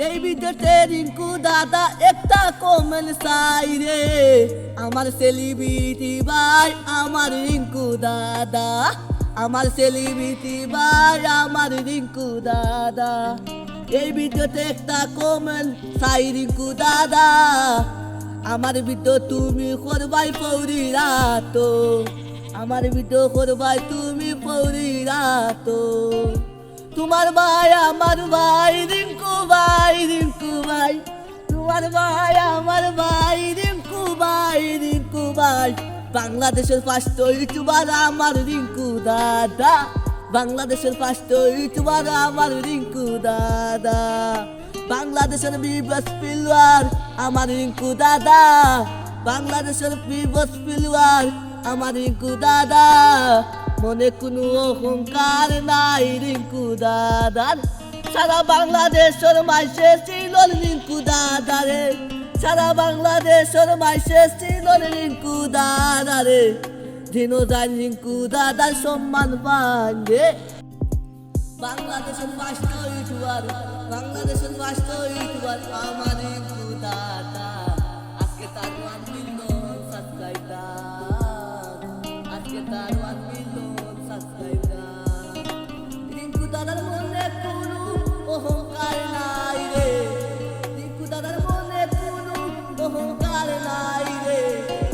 এই ভিডিওতে রিঙ্কু দাদা একটা কমেন্ট চাই রে, আমার সেলিব্রিটি ভাই আমার রিঙ্কু দাদা, আমার সেলিব্রিটি ভাই আমার রিঙ্কু দাদা। এই ভিডিওতে একটা কমেন্ট চাই রিঙ্কু দাদা, আমার ভিডিও তুমি করবাই পৌরি রাত, আমার ভিডিও করবাই তুমি পৌরি রাত। তোমার ভাই আমার ভাই রিঙ্কু ভাই, রিঙ্কু ভাই তোমার ভাই আমার ভাই রিঙ্কু ভাই, রিঙ্কু ভাই বাংলাদেশের ফার্স্ট ইউটিউবার আমার রিঙ্কু দাদা, বাংলাদেশের ফার্স্ট ইউটিউবার আমার রিঙ্কু দাদা, বাংলাদেশের বিবস প্লেয়ার আমার রিঙ্কু দাদা, বাংলাদেশের বিবস প্লেয়ার আমার রিঙ্কু দাদা। মনে কোনো অহংকার নাই রিঙ্কু দাদার, সারা বাংলাদেশের মাইসে ছিল রিঙ্কু দাদা রে, সারা বাংলাদেশের মাইসে ছিল রিঙ্কু দাদা রে। দিন যায় রিঙ্কু দাদার সম্মান পান রে, বাংলাদেশের ফার্স্ট ইউটিউবার, বাংলাদেশের ফার্স্ট ইউটিউবার আমার রিঙ্কু দাদা। আজকে তার 1 মিলিয়ন সাবস্ক্রাইবার, আজকে তার 1 মিলিয়ন সাবস্ক্রাইবার। রিঙ্কু দাদার মনে কোনো অহংকার নাই রে, রিঙ্কু দাদার মনে কোনো অহংকার নাই রে।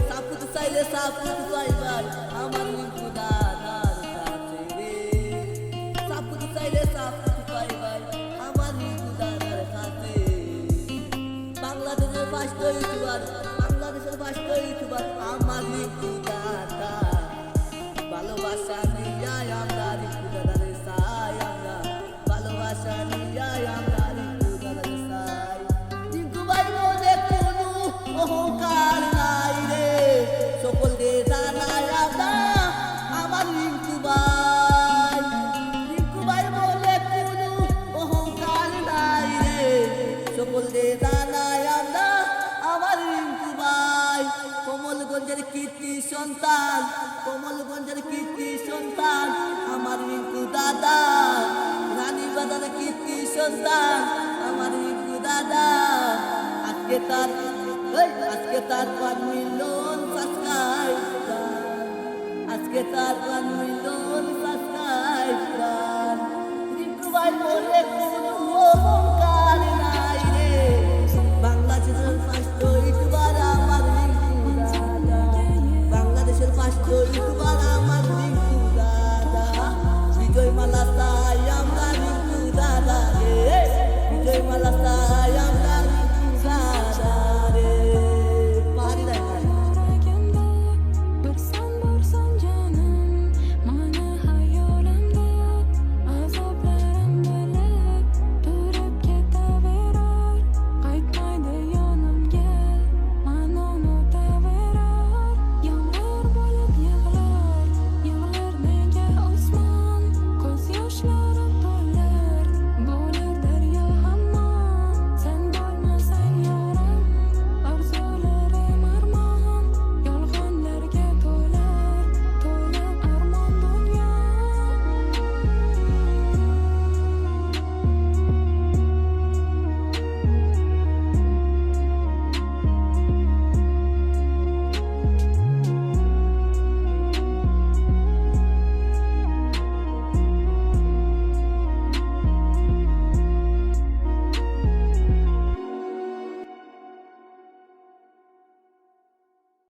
সাপুত চাইলে সাপুত পাইবার আমার রিঙ্কু দাদার কাছে রে, সাপুত চাইলে সাপুত পাইবার আমার রিঙ্কু দাদার কাছে। বাংলাদেশের ফার্স্ট ইউটিউবার, বাংলাদেশের ফার্স্ট ইউটিউবার আমার রিঙ্কু দাদা। ভালোবাসা নিয়ে আমরা রিঙ্কু দাদারে চাই, আমরা ভালোবাসা নিয়ে আমরা রিঙ্কু দাদারে চাই। রিঙ্কু ভাই মনে কোনো অহংকার নাই রে, সকলকে জানাই আমরা আমার রিঙ্কু ভাই, রিঙ্কু ভাই মনে কোনো অহংকার নাই রে, সকলকে জানাই আমরা আমার রিঙ্কু ভাই। কমলগঞ্জের কীর্তি সন্তান, কমলগঞ্জের কীর্তি সন্তান আমার রিঙ্কু দাদা, রানীবাজারের কীর্তি সন্তান আমার রিঙ্কু দাদা। আজকে তার 1 মিলিয়ন সাবস্ক্রাইবার, আজকে তার 1 মিলিয়ন সাবস্ক্রাইবার। রিঙ্কু ভাই বলে কোনো